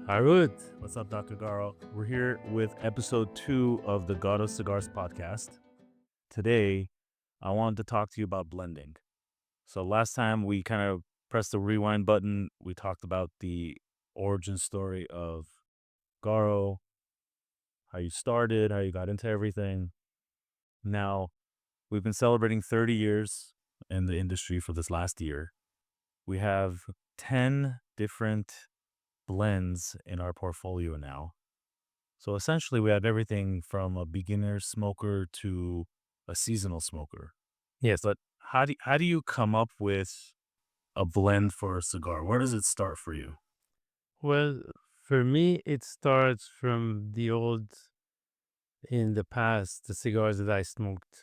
Harut, what's up, Dr. Garo? We're here with episode 2 of the Garo Cigars podcast. Today, I wanted to talk to you about blending. So last time we kind of pressed the rewind button. We talked about the origin story of Garo, how you started, how you got into everything. Now, we've been celebrating 30 years in the industry for this last year. We have 10 different blends in our portfolio now. So essentially, we have everything from a beginner smoker to a seasonal smoker. Yes. But how do you come up with a blend for a cigar? Where does it start for you? Well, for me, it starts from in the past, the cigars that I smoked.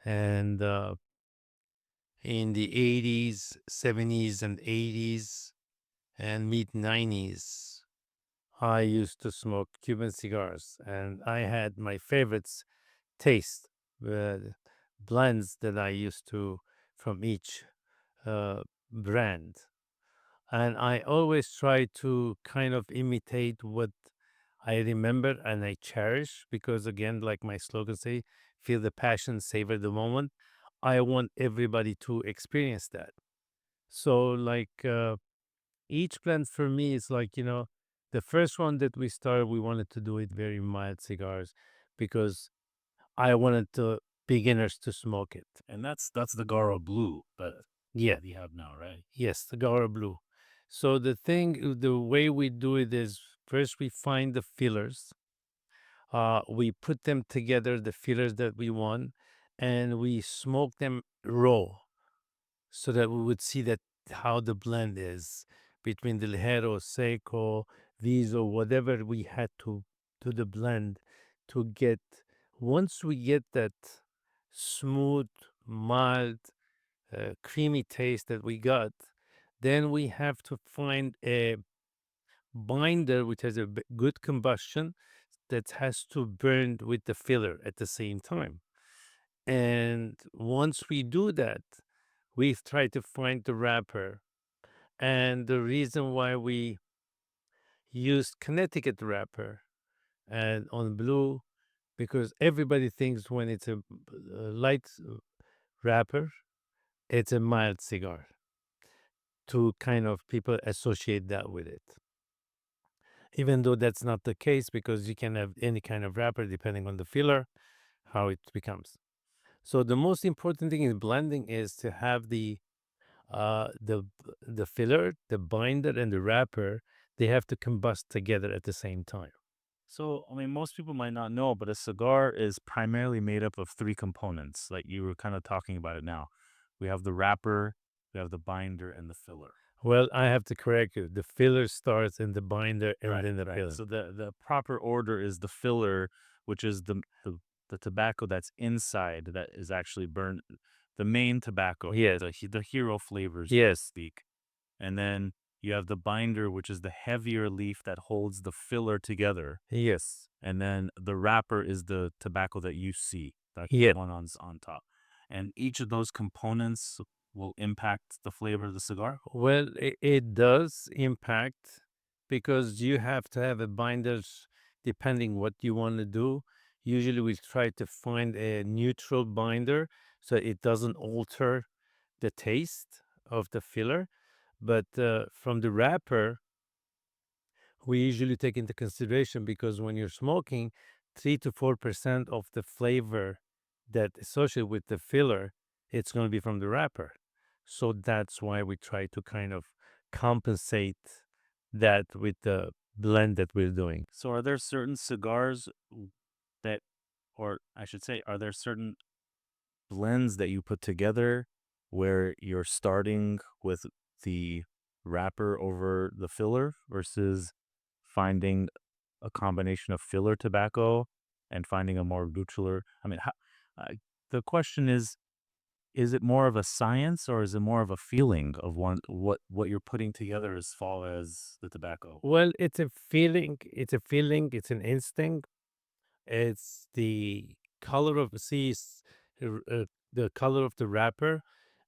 And in the 80s, 70s, and 80s, and mid 90s, I used to smoke Cuban cigars. And I had my favorites taste, the blends that I used to from each brand. And I always try to kind of imitate what I remember and I cherish because, again, like my slogan say, feel the passion, savor the moment. I want everybody to experience that. So, each blend for me is the first one that we started, we wanted to do it very mild cigars because I wanted the beginners to smoke it. And that's the Garo Blue Yeah. that you have now, right? Yes, the Garo Blue. So the way we do it is first we find the fillers. We put them together, the fillers that we want, and we smoke them raw so that we would see that how the blend is between the Ligero, Seco, Viso, whatever we had to do the blend to get. Once we get that smooth, mild, creamy taste that we got, then we have to find a binder which has a good combustion that has to burn with the filler at the same time. And once we do that, we try to find the wrapper. And the reason why we used Connecticut wrapper and on blue, because everybody thinks when it's a light wrapper, it's a mild cigar. To kind of people associate that with it. Even though that's not the case because you can have any kind of wrapper depending on the filler, how it becomes. So the most important thing in blending is to have the filler, the binder, and the wrapper. They have to combust together at the same time. So, I mean, most people might not know, but a cigar is primarily made up of 3 components. Like you were kind of talking about it now. We have the wrapper, we have the binder, and the filler. Well, I have to correct you. The filler starts in the binder and Right, then the right. filler. So the proper order is the filler, which is the tobacco that's inside that is actually burned, the main tobacco, Yes. the hero flavors, so to Yes. speak. And then you have the binder, which is the heavier leaf that holds the filler together. Yes. And then the wrapper is the tobacco that you see, that's Yeah. the one on top. And each of those components will impact the flavor of the cigar. Well, it does impact because you have to have a binders depending what you want to do. Usually we try to find a neutral binder so it doesn't alter the taste of the filler. But from the wrapper, we usually take into consideration because when you're smoking, 3 to 4% of the flavor that associated with the filler, it's going to be from the wrapper. So that's why we try to kind of compensate that with the blend that we're doing. So are there certain cigars that, or I should say, are there certain blends that you put together where you're starting with the wrapper over the filler versus finding a combination of filler tobacco and finding a more neutral? I mean, uh, the question is it more of a science or is it more of a feeling of what you're putting together as far as the tobacco? Well, it's a feeling, it's an instinct. It's the color of the color of the wrapper,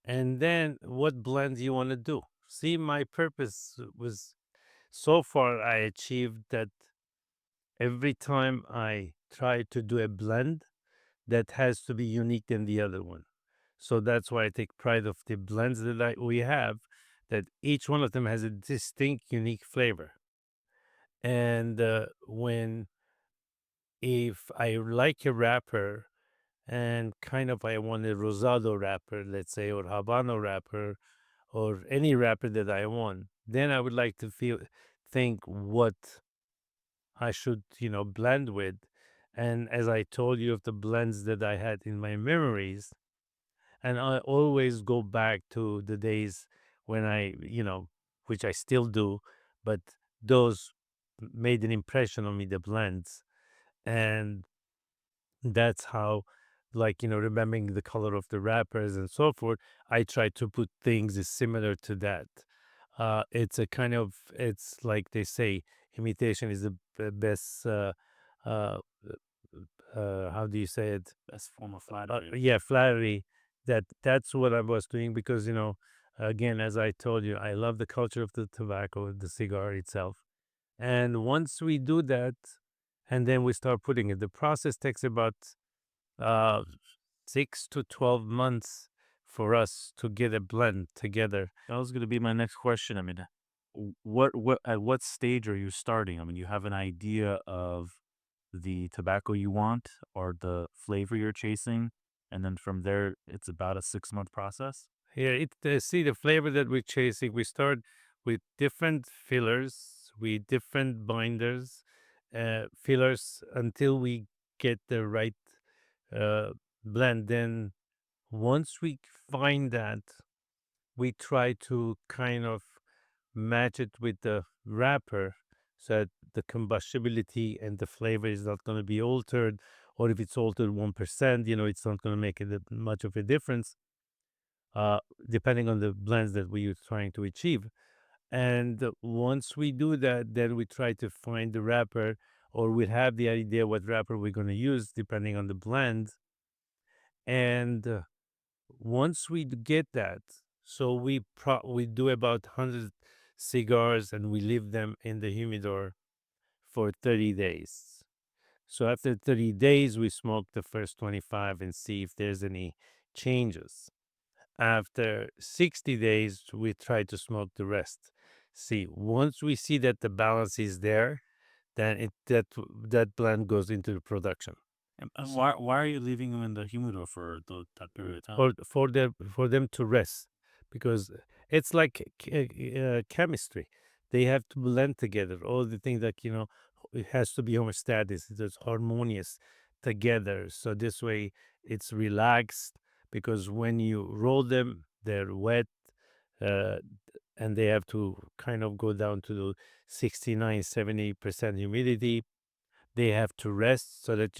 and then what blend you want to do. See, my purpose was So far, I achieved that every time I try to do a blend that has to be unique than the other one. So that's why I take pride of the blends that we have, that each one of them has a distinct, unique flavor. And when if I like a wrapper and kind of I want a rosado wrapper, let's say, or Habano wrapper, or any wrapper that I want, then I would like to think what I should, blend with. And as I told you of the blends that I had in my memories, and I always go back to the days when which I still do, but those made an impression on me, the blends. And that's how, like, remembering the color of the wrappers and so forth, I try to put things is similar to that. It's a kind of, it's like they say, imitation is the best, uh, how do you say it? Best form of flattery. Yeah, flattery. That's what I was doing because, again, as I told you, I love the culture of the tobacco, the cigar itself. And once we do that, and then we start putting it, the process takes about uh, 6 to 12 months for us to get a blend together. That was going to be my next question. I mean, what at what stage are you starting? I mean, you have an idea of the tobacco you want or the flavor you're chasing, and then from there, it's about a 6 month process. Here, see the flavor that we're chasing. We start with different fillers, with different binders, fillers until we get the right uh, blend. Then once we find that, we try to kind of match it with the wrapper so that the combustibility and the flavor is not going to be altered. Or if it's altered 1%, it's not going to make much of a difference, uh, depending on the blends that we're trying to achieve. And once we do that, then we try to find the wrapper, or we have the idea what wrapper we're going to use depending on the blend. And once we get that, so we do about 100 cigars and we leave them in the humidor for 30 days. So after 30 days, we smoke the first 25 and see if there's any changes. After 60 days, we try to smoke the rest. See, once we see that the balance is there, then that blend goes into the production. And why are you leaving them in the humidor for that period of time? For them to rest, because it's like chemistry. They have to blend together. All the things that it has to be homeostatic, it's harmonious together. So this way, it's relaxed because when you roll them, they're wet, uh, and they have to kind of go down to the 69-70% humidity. They have to rest so that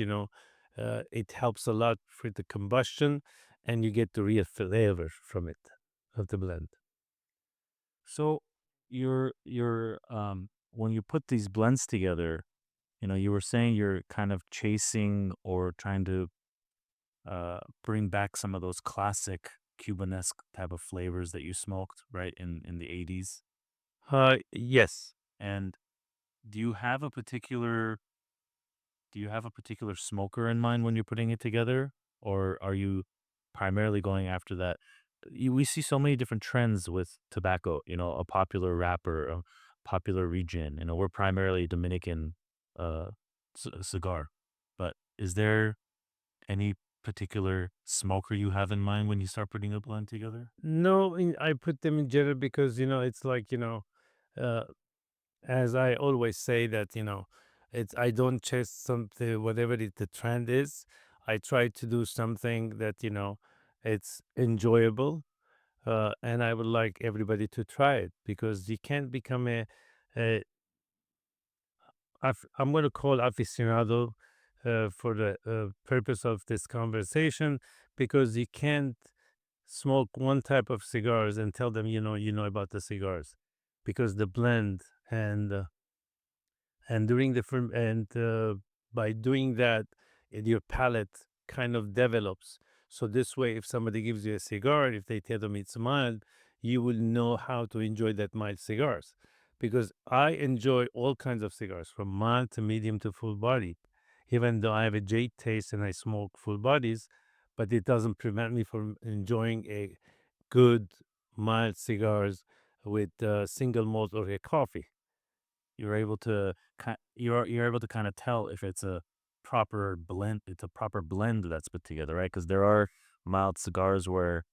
it helps a lot for the combustion, and you get the real flavor from it of the blend. So you're when you put these blends together, you were saying you're kind of chasing or trying to bring back some of those classic Cubanesque type of flavors that you smoked, right, in the 80s. Yes. And do you have a particular do you have a particular smoker in mind when you're putting it together, or are you primarily going after that? We see so many different trends with tobacco. A popular rapper, a popular region. We're primarily Dominican uh, cigar, but is there any particular smoker you have in mind when you start putting a blend together? No, I put them in general because it's like uh, as I always say that it's I don't chase something whatever the trend is. I try to do something that it's enjoyable, and I would like everybody to try it because you can't become a I'm going to call aficionado for the purpose of this conversation, because you can't smoke one type of cigars and tell them you know about the cigars, because the blend and during the and by doing that, your palate kind of develops. So this way, if somebody gives you a cigar, if they tell them it's mild, you will know how to enjoy that mild cigars. because I enjoy all kinds of cigars, from mild to medium to full body. Even though I have a jade taste and I smoke full bodies, but it doesn't prevent me from enjoying a good mild cigars with single malt or a coffee. You're able to kind of tell if it's a proper blend. It's a proper blend that's put together, right? Because there are mild cigars where,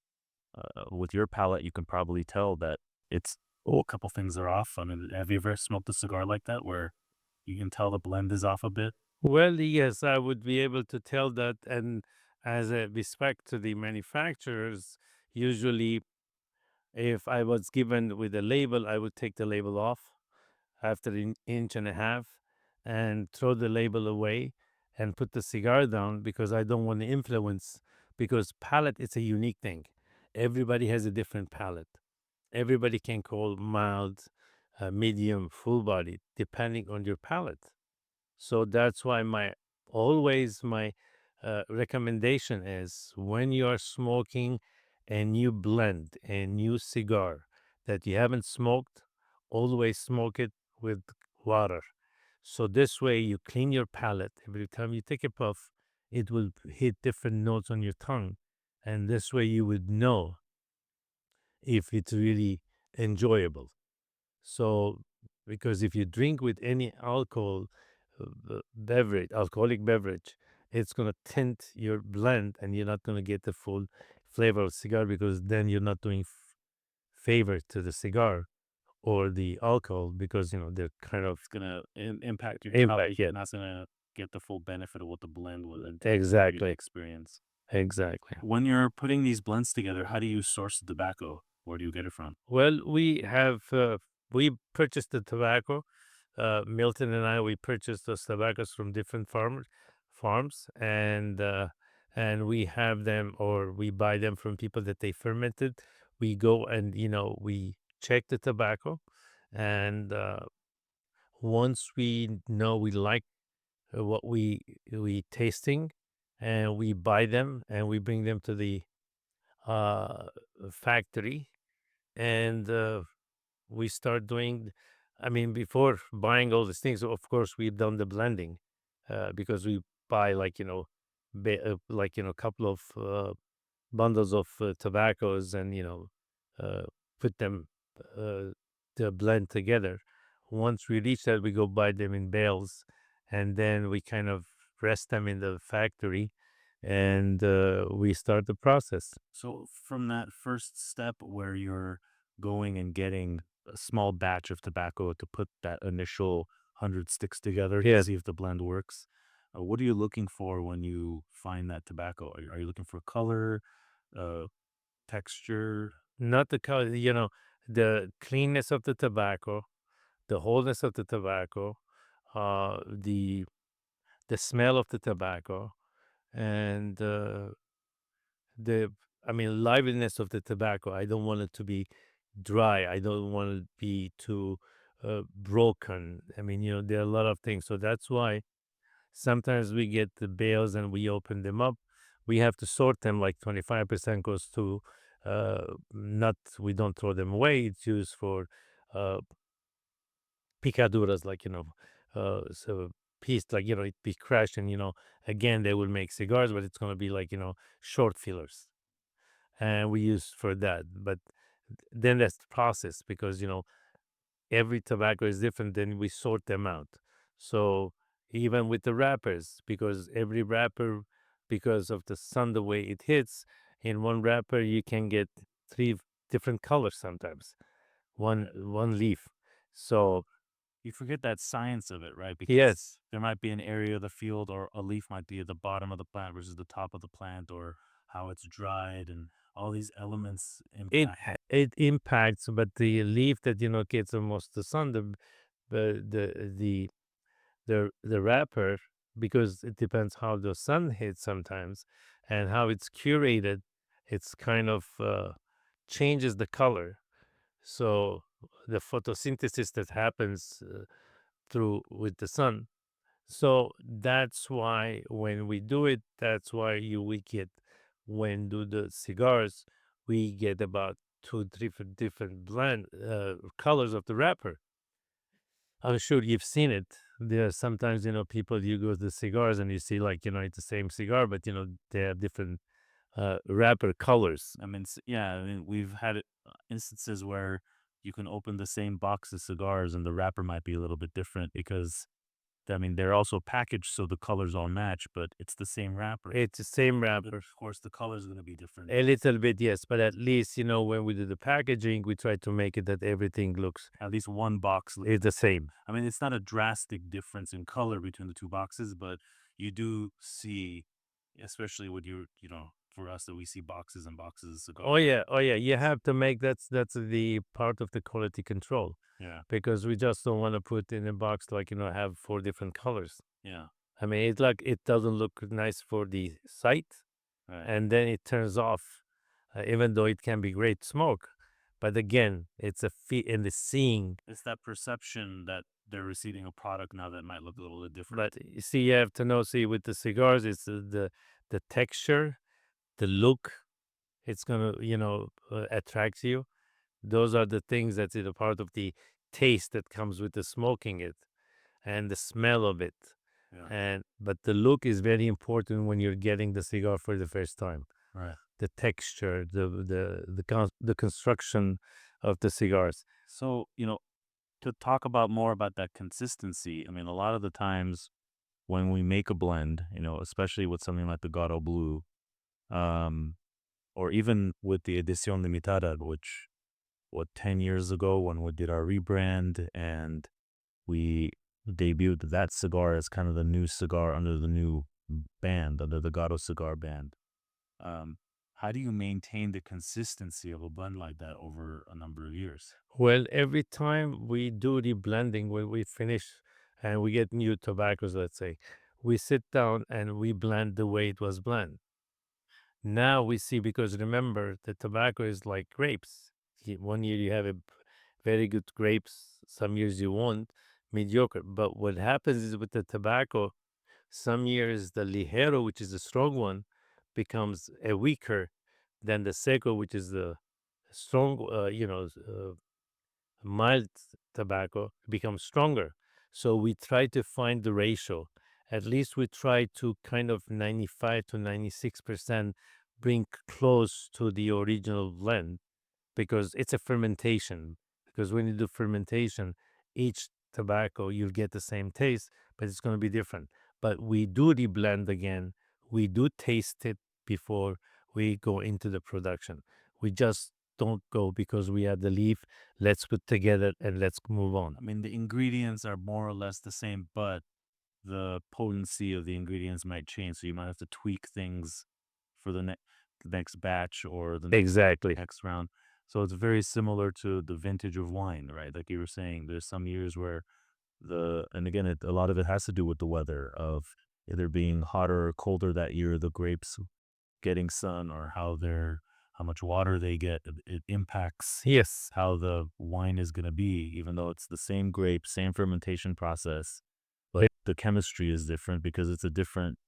with your palate, you can probably tell that it's a couple things are off. I mean, have you ever smoked a cigar like that where you can tell the blend is off a bit? Well, yes, I would be able to tell that. And as a respect to the manufacturers, usually if I was given with a label, I would take the label off after an inch and a half and throw the label away and put the cigar down because I don't want to influence, because palate is a unique thing. Everybody has a different palate. Everybody can call mild, medium, full body, depending on your palate. So that's why my recommendation is, when you are smoking a new blend, a new cigar that you haven't smoked, always smoke it with water. So this way you clean your palate. Every time you take a puff, it will hit different notes on your tongue. And this way you would know if it's really enjoyable. So, because if you drink with any alcoholic beverage, it's going to tint your blend and you're not going to get the full flavor of cigar, because then you're not doing favor to the cigar or the alcohol, because, they're kind of It's gonna impact your palate. impact. You're Yeah, not gonna get the full benefit of what the blend will exactly. experience. Exactly. When you're putting these blends together, how do you source the tobacco? Where do you get it from? Well, we purchased the tobacco. Milton and I, we purchased those tobaccos from different farms, and we have them, or we buy them from people that they fermented. We go and we check the tobacco, and once we know we like what we tasting, and we buy them and we bring them to the uh, factory, and we start doing. I mean, before buying all these things, of course, we've done the blending, because we buy, like, a couple of bundles of tobaccos, and uh, put them uh, to blend together. Once we reach that, we go buy them in bales, and then we kind of rest them in the factory, and we start the process. So from that first step where you're going and getting a small batch of tobacco to put that initial 100 sticks together to Yeah, see if the blend works, what are you looking for when you find that tobacco? Are you looking for color, uh, texture? not the color, the cleanness of the tobacco, the wholeness of the tobacco, the smell of the tobacco, and the I mean, liveliness of the tobacco. I don't want it to be dry. I don't want it to be too broken. I mean, there are a lot of things. So that's why sometimes we get the bales and we open them up. We have to sort them. Like 25% goes to not. We don't throw them away. It's used for uh, picaduras, like, so piece, like, it be crushed, and again they will make cigars, but it's going to be like, short fillers, and we use for that. But then that's the process, because every tobacco is different. Then we sort them out. So even with the wrappers, because every wrapper, because of the sun, the way it hits, in one wrapper you can get three different colors sometimes, one leaf. So You forget that science of it, right? Because yes, there might be an area of the field or a leaf might be at the bottom of the plant versus the top of the plant, or how it's dried, and all these elements impact. it impacts, but the leaf that gets the most the sun, the wrapper, because it depends how the sun hits sometimes, and how it's curated. It's kind of changes the color. So the photosynthesis that happens through with the sun. So that's why when we do it, that's why we get, when do the cigars, we get about two different blend colors of the wrapper. I'm sure you've seen it. There are sometimes, people you go to cigars and you see like, it's the same cigar, but they have different wrapper colors. I mean, yeah, I mean, we've had instances where you can open the same box of cigars and the wrapper might be a little bit different because, I mean, they're also packaged so the colors all match, but it's the same wrapper. It's the same But wrapper. of course, the color is going to be different. A little bit, yes, but at least, when we do the packaging, we try to make it that everything looks At least one box. is the same. I mean, it's not a drastic difference in color between the two boxes, but you do see, especially with for us that we see boxes and boxes of cigars. Oh yeah, you have to make that's the part of the quality control Yeah, because we just don't want to put in a box like have four different colors. yeah, I mean, it's like it doesn't look nice for the sight, right. and then it turns off, even though it can be great smoke. But again, it's a fee in the seeing. It's that perception that they're receiving a product now that might look a little bit different. But you see, you have to know. See, with the cigars, it's the texture, the look. It's gonna attract you. Those are the things that's a part of the taste that comes with the smoking it and the smell of it. Yeah, And but the look is very important when you're getting the cigar for the first time. right. The texture, the construction of the cigars. So, to talk about more about that consistency, I mean, a lot of the times when we make a blend, especially with something like the Garo Blue, um, or even with the Edición Limitada, which, 10 years ago when we did our rebrand and we debuted that cigar as kind of the new cigar under the new band, under the Garo Cigar band. Um, how do you maintain the consistency of a blend like that over a number of years? Well, every time we do the blending, when we finish and we get new tobaccos, let's say, we sit down and we blend the way it was blended. Now we see because remember the tobacco is like grapes. One year you have very good grapes, some years you won't, mediocre. But what happens is with the tobacco, some years the ligero, which is the strong one, becomes a weaker than the seco, which is the strong, mild tobacco becomes stronger. So we try to find the ratio. At least we try to kind of 95 to 96% bring close to the original blend because it's a fermentation. Because when you do fermentation, each tobacco you'll get the same taste, but it's going to be different. But we do the blend again. We do taste it before we go into the production. We just don't go because we have the leaf. Let's put together and let's move on. I mean, the ingredients are more or less the same, but the potency of the ingredients might change. So you might have to tweak things for the next batch or the Exactly. next round. So it's very similar to the vintage of wine, right? Like you were saying, there's some years where and again, a lot of it has to do with the weather of either being hotter or colder that year, the grapes getting sun or how much water they get. It impacts Yes. how the wine is going to be, even though it's the same grape, same fermentation process, but the chemistry is different because it's a different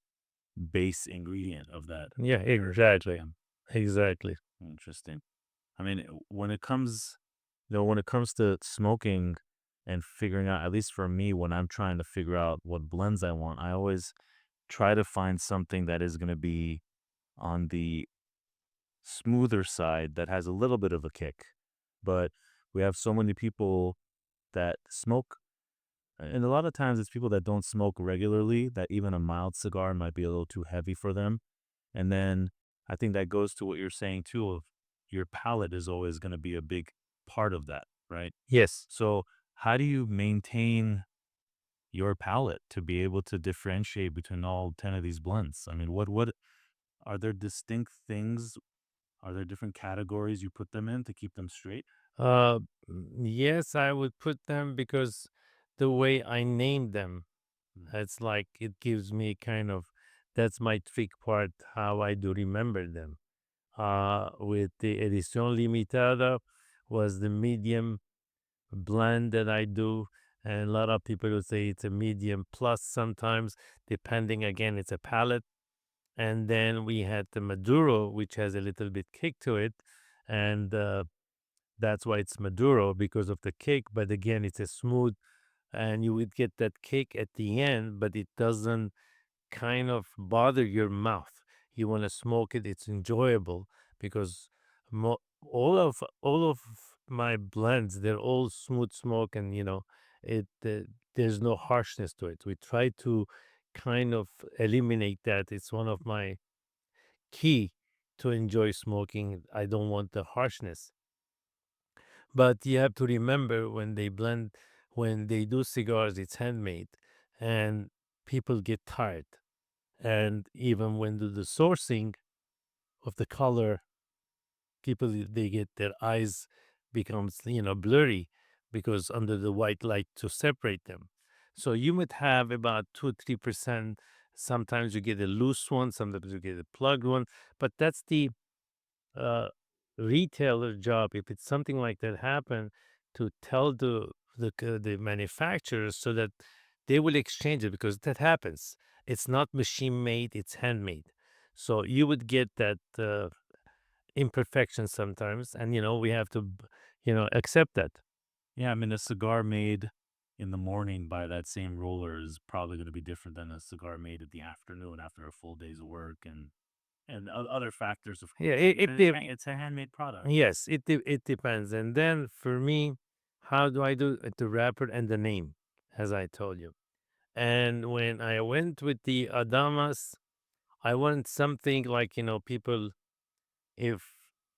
base ingredient of that. Yeah, exactly. Yeah, Exactly. interesting. I mean, when it comes to smoking and figuring out, at least for me, when I'm trying to figure out what blends I want, I always try to find something that is going to be on the smoother side that has a little bit of a kick. But we have so many people that smoke, and a lot of times it's people that don't smoke regularly, that even a mild cigar might be a little too heavy for them. And then I think that goes to what you're saying too of your palate is always going to be a big part of that, right? Yes. So how do you maintain your palate to be able to differentiate between all 10 of these blends? I mean, what are there distinct things? Are there different categories you put them in to keep them straight? Uh, yes, I would put them because the way I named them, Mm. it's like it gives me kind of that's my trick part how I do remember them. With the Edición Limitada was the medium blend that I do, and a lot of people will say it's a medium plus sometimes, depending again, it's a palate. And then we had the Maduro, which has a little bit kick to it, and that's why it's Maduro because of the kick. But again, it's a smooth and you would get that kick at the end, but it doesn't kind of bother your mouth. You want to smoke it; it's enjoyable because all of my blends, they're all smooth smoke, and it there's no harshness to it. We try to kind of eliminate that. It's one of my key to enjoy smoking. I don't want the harshness. But you have to remember when they do cigars, it's handmade, and people get tired. And even when do the sourcing of the color, people they get their eyes becomes blurry because under the white light to separate them. So you might have about 2-3%. Sometimes you get a loose one, sometimes you get a plugged one, but that's the uh, retailer job, if it's something like that happen, to tell the manufacturers so that they will exchange it, because that happens. It's not machine made; it's handmade. So you would get that imperfection sometimes, and we have to accept that. Yeah, I mean, a cigar made in the morning by that same roller is probably going to be different than a cigar made in the afternoon after a full day's work and other factors, of Yeah, course. it, But it it's a handmade product. yes, it depends. And then for me, how do I do it? The wrapper and the name, as I told you. And when I went with the Adamas, I want something like, people, if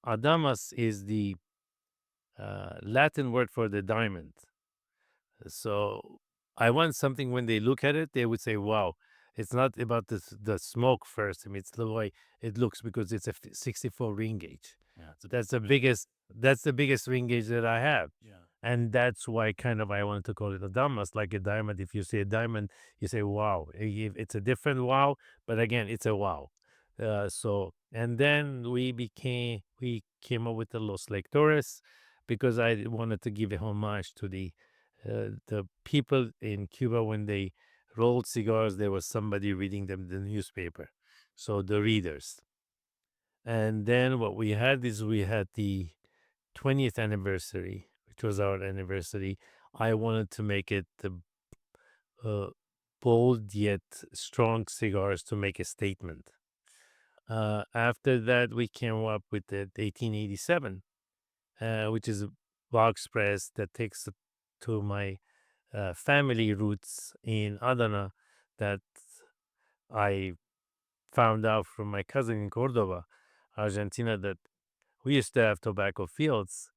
Adamas is the Latin word for the diamond. So I want something when they look at it, they would say, wow, it's not about the smoke first. I mean, it's the way it looks because it's a 64 ring gauge. Yeah, it's a That's the big. biggest ring gauge that I have. Yeah. And that's why kind of I wanted to call it a damas, like a diamond. If you see a diamond, you say wow. It's a different wow, but again, it's a wow. And then we came up with the Los Lectores because I wanted to give a homage to the people in Cuba when they rolled cigars. There was somebody reading them the newspaper, so the readers. And then what we had is we had the 20th anniversary, which was our anniversary. I wanted to make it the uh, bold yet strong cigars to make a statement. After that, we came up with the 1887, which is a box press that takes it to my family roots in Adana that I found out from my cousin in Cordova, Argentina, that we used to have tobacco fields,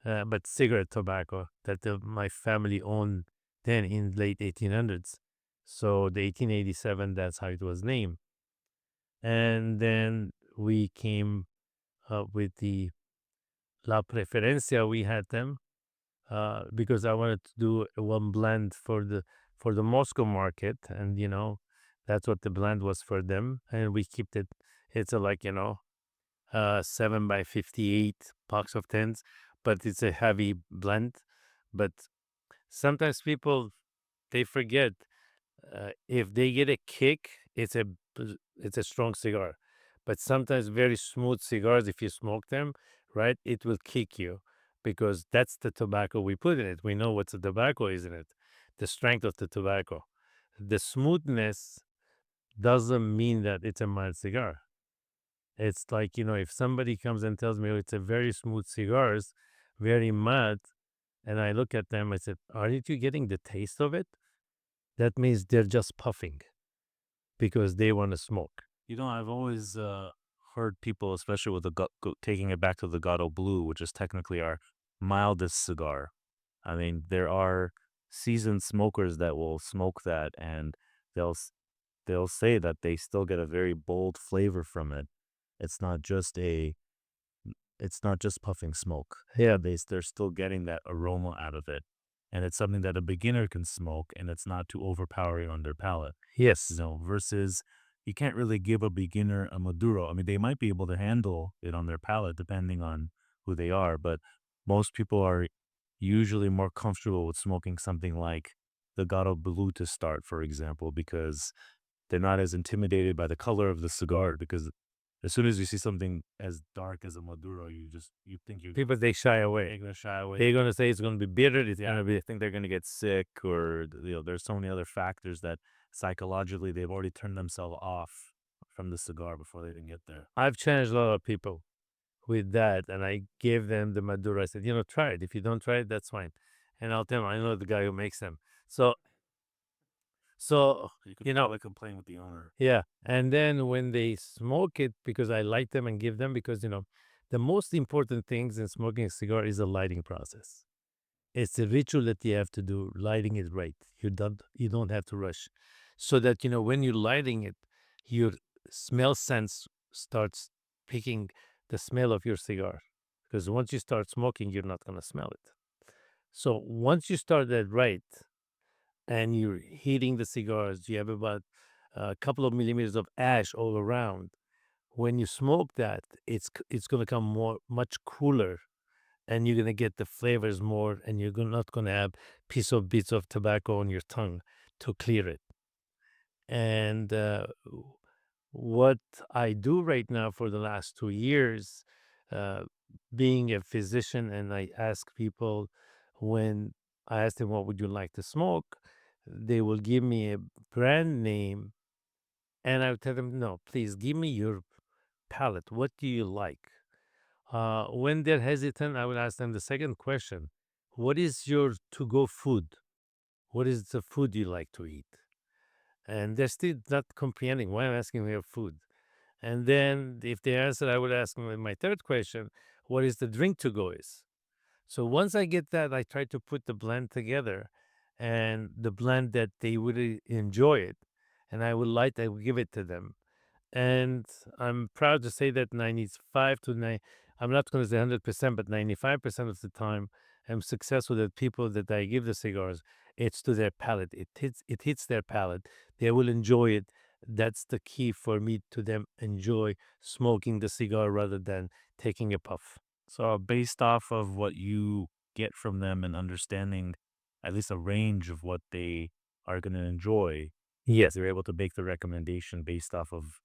but cigarette tobacco that my family owned then in late 1800s. So the 1887, that's how it was named. And then we came up with the La Preferencia. We had them because I wanted to do one blend for the Moscow market, and that's what the blend was for them, and we kept it. It's a 7 by 58 box of tens, but it's a heavy blend. But sometimes people they forget if they get a kick, it's a strong cigar. But sometimes very smooth cigars, if you smoke them, right, it will kick you because that's the tobacco we put in it. We know what the tobacco is in it, the strength of the tobacco. The smoothness doesn't mean that it's a mild cigar. It's like, if somebody comes and tells me, "Oh, it's a very smooth cigars, very mild," and I look at them, I said, "Aren't you getting the taste of it?" That means they're just puffing because they want to smoke. I've always heard people, especially with taking it back to the Gato Blue, which is technically our mildest cigar. I mean, there are seasoned smokers that will smoke that, and they'll s- they'll say that they still get a very bold flavor from it. It's not just a it's not just puffing smoke. Yeah. They're still getting that aroma out of it, and it's something that a beginner can smoke, and it's not too overpowering on their palate. Yes. Versus you can't really give a beginner a Maduro. I mean, they might be able to handle it on their palate depending on who they are, but most people are usually more comfortable with smoking something like the Garo Blue to start, for example, because they're not as intimidated by the color of the cigar because As soon as you see something as dark as a Maduro, you think People, they shy you're away. gonna shy away. They're gonna say it's gonna be bitter. It's Yeah, gonna they be think they're gonna get sick, or there's so many other factors that psychologically they've already turned themselves off from the cigar before they even get there. I've challenged a lot of people with that, and I gave them the Maduro. I said, try it. If you don't try it, that's fine. And I'll tell them, I know the guy who makes them. So, so You could you know, probably complain with the owner. yeah. And then when they smoke it, because I light them and give them, because the most important things in smoking a cigar is the lighting process. It's the ritual that you have to do, lighting it right. You don't have to rush. So that when you're lighting it, your smell sense starts picking the smell of your cigar. Because once you start smoking, you're not gonna smell it. So once you start that right and you're heating the cigars, you have about a couple of millimeters of ash all around. When you smoke that, it's gonna come much cooler, and you're gonna get the flavors more, and not gonna have bits of tobacco on your tongue to clear it. And what I do right now for the last 2 years, uh, being a physician, and I ask people, when I ask them, what would you like to smoke? They will give me a brand name, and I would tell them, no, please give me your palate. What do you like? When they're hesitant, I will ask them the second question: what is your to go food? What is the food you like to eat? And they're still not comprehending why I'm asking their food. And then if they answer, I would ask them my third question: what is the drink to go is? So once I get that, I try to put the blend together, and the blend that they would enjoy it. And I would give it to them. And I'm proud to say that 95 to 9, I'm not going to say 100%, but 95% of the time, I'm successful that people that I give the cigars, it's to their palate. It hits their palate. They will enjoy it. That's the key for me, to them enjoy smoking the cigar rather than taking a puff. So, based off of what you get from them and understanding at least a range of what they are going to enjoy, Yes. you're able to make the recommendation based off of,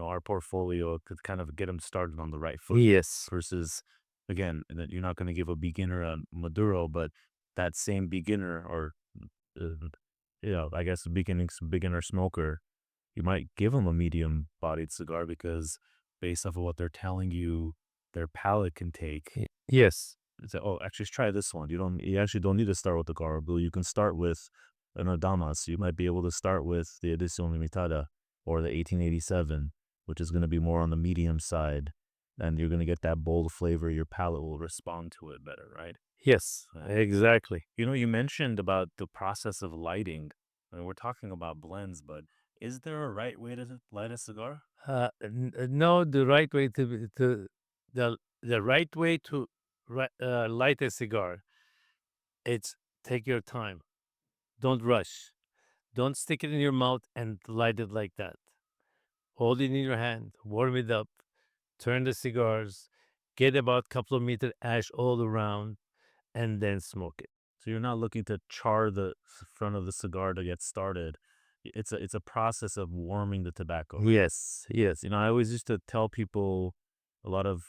our portfolio to kind of get them started on the right foot Yes. versus, again, that you're not going to give a beginner a Maduro, but that same beginner or, uh, I guess, beginner smoker, you might give them a medium bodied cigar because based off of what they're telling you, their palate can take. Yes. Say, "Oh, actually, try this one." You actually don't need to start with the Garo Blue. You can start with an Adamas. You might be able to start with the Edición Limitada or the 1887, which is going to be more on the medium side, and you're going to get that bold flavor. Your palate will respond to it better, right? Yes. Yeah. Exactly. You mentioned about the process of lighting. I mean, we're talking about blends, but is there a right way to light a cigar? No, the right way to light a cigar. It's take your time. Don't rush. Don't stick it in your mouth and light it like that. Hold it in your hand, warm it up, turn the cigars, get about a couple of meter ash all around, and then smoke it. So you're not looking to char the front of the cigar to get started. It's a process of warming the tobacco. Yes, yes, I always used to tell people, a lot of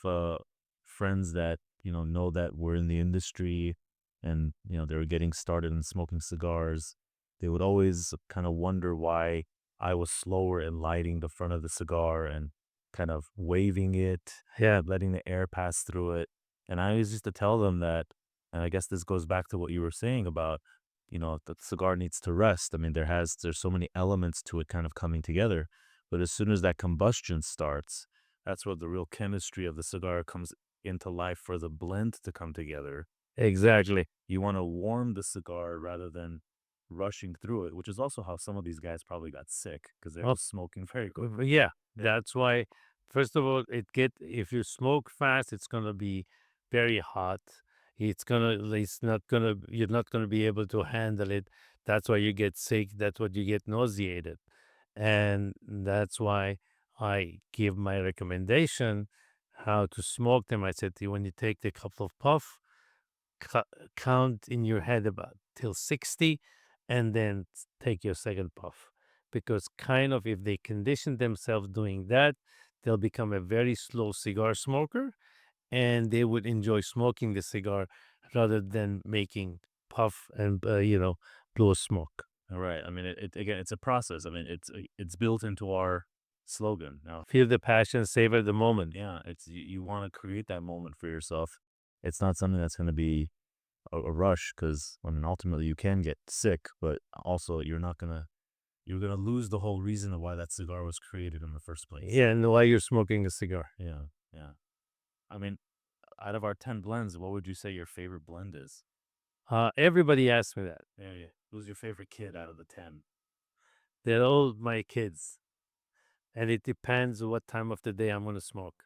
friends that know that we're in the industry, and they were getting started in smoking cigars. They would always kind of wonder why I was slower in lighting the front of the cigar and kind of waving it, yeah, letting the air pass through it. And I always used to tell them that, and I guess this goes back to what you were saying about, the cigar needs to rest. I mean, there's so many elements to it kind of coming together. But as soon as that combustion starts, that's where the real chemistry of the cigar comes into life for the blend to come together. exactly. You want to warm the cigar rather than rushing through it, which is also how some of these guys probably got sick because they're Well, just smoking very quickly. yeah, Yeah. that's why. First of all, if you smoke fast, it's gonna be very hot. You're not gonna be able to handle it. That's why you get sick. That's what you get nauseated. And that's why I give my recommendation how to smoke them. I said, when you take the couple of puff, cou- count in your head about till 60, and then take your second puff. Because kind of, if they condition themselves doing that, they'll become a very slow cigar smoker, and they would enjoy smoking the cigar rather than making puff and blow smoke. All right. I mean, again, it's a process. I mean, it's built into our slogan. Now, Feel the passion, savor the moment. yeah, it's you want to create that moment for yourself. It's not something that's going to be a rush because I mean, ultimately you can get sick, but also you're gonna lose the whole reason of why that cigar was created in the first place. Yeah, and why you're smoking a cigar. Yeah, yeah. I mean, out of our 10 blends, what would you say your favorite blend is? Everybody asks me that. Yeah, yeah. Who's your favorite kid out of the 10? They're all my kids, and it depends what time of the day I'm going to smoke.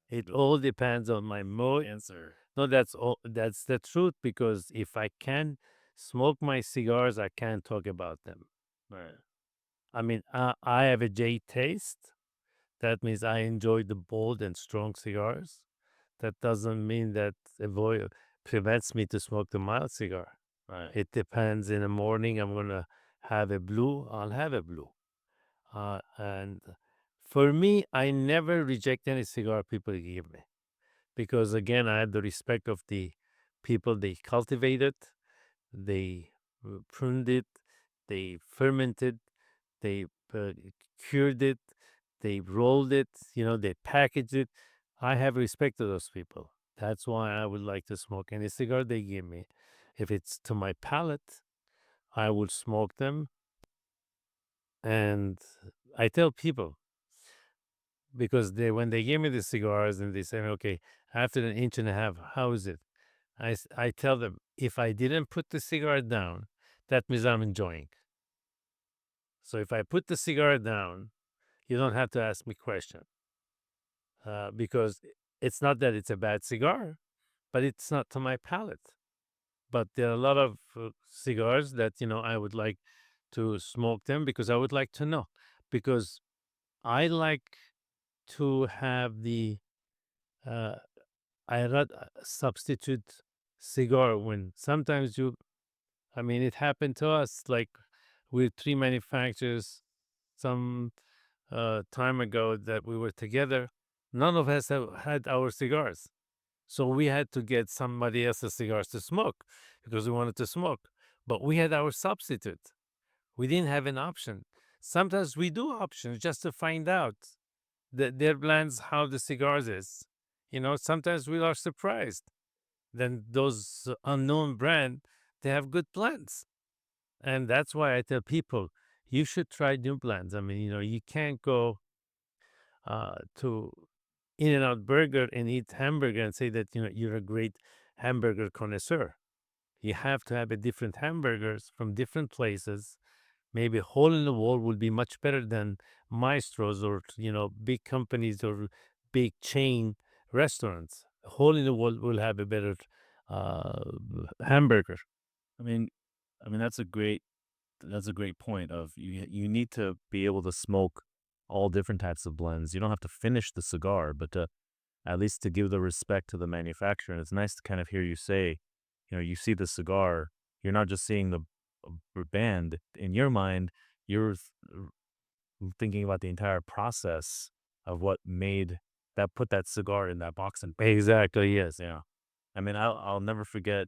It Good all depends on my mood. answer. No, that's all. That's the truth because if I can smoke my cigars, I can't talk about them. Right, I mean, I have a J taste. That means I enjoy the bold and strong cigars. That doesn't mean that avoid prevents me to smoke the mild cigar. right. It depends. In the morning, I'm gonna have a blue. I'll have a blue. And for me, I never reject any cigar people give me because again, I had the respect of the people they cultivated, they pruned it, they fermented, they cured it, they rolled it, they packaged it. I have respect to those people. That's why I would like to smoke any cigar they give me. If it's to my palate, I will smoke them. And I tell people because when they give me the cigars and they say, okay, after an inch and a half, how is it? I tell them, if I didn't put the cigar down, that means I'm enjoying. So if I put the cigar down, you don't have to ask me question because it's not that it's a bad cigar, but it's not to my palate. But there are a lot of cigars that I would like to smoke them because I would like to know because I like to have the uh, I rather substitute cigar when sometimes I mean, it happened to us like with three manufacturers some time ago that we were together. None of us have had our cigars. So we had to get somebody else's cigars to smoke because we wanted to smoke. But we had our substitute. We didn't have an option. Sometimes we do options just to find out that their blends how the cigars is. Sometimes we are surprised. Then those unknown brand, they have good blends. And that's why I tell people you should try new blends. I mean, you can't go to In and Out Burger and eat hamburger and say that you're a great hamburger connoisseur. You have to have a different hamburgers from different places. Maybe hole in the wall would be much better than Maestros or big companies or big chain restaurants. Hole in the wall will have a better uh, hamburger. I mean, that's a great point. Of you need to be able to smoke all different types of blends. You don't have to finish the cigar, but to at least to give the respect to the manufacturer. And it's nice to kind of hear you say, you see the cigar, you're not just seeing the band in your mind. You're thinking about the entire process of what made that put that cigar in that box and Exactly. Yes. yeah. I mean, I'll never forget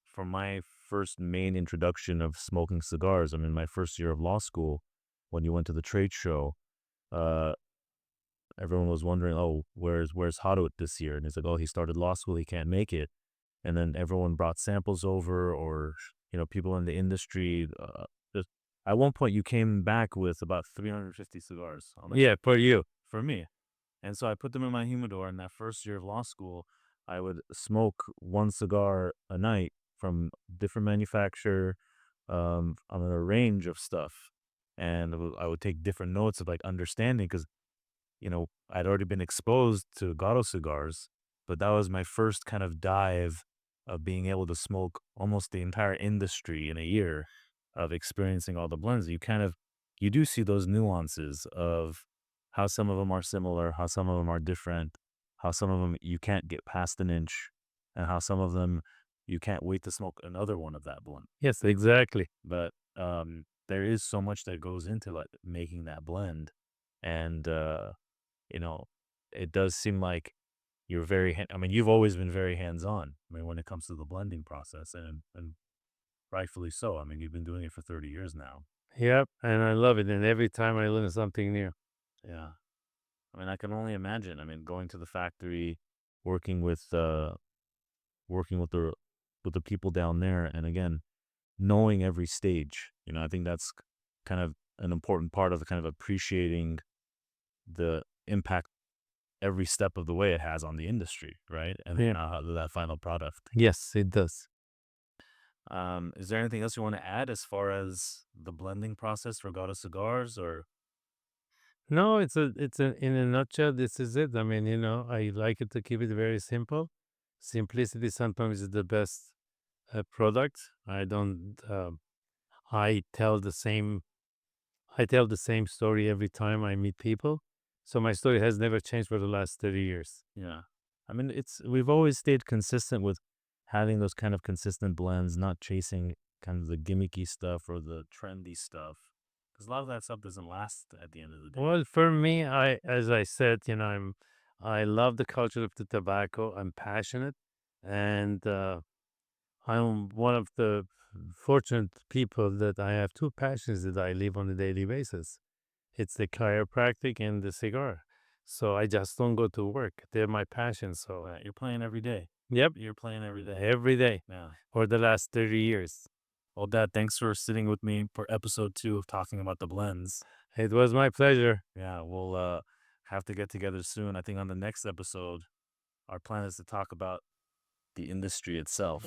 from my first main introduction of smoking cigars. I mean, my first year of law school, when you went to the trade show, uh, everyone was wondering, "Oh, where's Hadut this year?" And he's like, "Oh, he started law school, he can't make it." And then everyone brought samples over, or people in the industry. Just, at one point, you came back with about 350 cigars on the Yeah, for you. for me. And so I put them in my humidor. In that first year of law school, I would smoke one cigar a night from different manufacturer, on a range of stuff. And I would take different notes of like understanding because I'd already been exposed to Garo cigars, but that was my first kind of dive of being able to smoke almost the entire industry in a year of experiencing all the blends. You do see those nuances of how some of them are similar, how some of them are different, how some of them you can't get past an inch, and how some of them you can't wait to smoke another one of that blend. Yes, exactly. But there is so much that goes into like making that blend, and you know, it does seem like you're very, I mean, you've always been very hands on. I mean, when it comes to the blending process, and rightfully so. I mean, you've been doing it for 30 years now. Yep, and I love it, and every time I learn something new. Yeah. I mean, I can only imagine. I mean, going to the factory, working working with the people down there, and again, knowing every stage. I think that's kind of an important part of the kind of appreciating the impact every step of the way it has on the industry, right? And Yeah. that final product. Yes, it does. Is there anything else you want to add as far as the blending process for Garo cigars, or No, in a nutshell, this is it. I mean, I like it to keep it very simple. Simplicity sometimes is the best product. I don't. I tell the same. I tell the same story every time I meet people. So my story has never changed for the last 30 years. yeah? I mean, we've always stayed consistent with having those kind of consistent blends, not chasing kind of the gimmicky stuff or the trendy stuff, because a lot of that stuff doesn't last at the end of the day. Well, for me, as I said, I love the culture of the tobacco. I'm passionate, and I'm one of the fortunate people that I have two passions that I live on a daily basis. It's the chiropractic and the cigar. So I just don't go to work. They're my passion. So, Right, you're playing every day. yep, You're playing every day. every day Yeah. for the last 30 years. Well, Dad, thanks for sitting with me for episode 2 of talking about the blends. It was my pleasure. Yeah, we'll have to get together soon. I think on the next episode, our plan is to talk about the industry itself.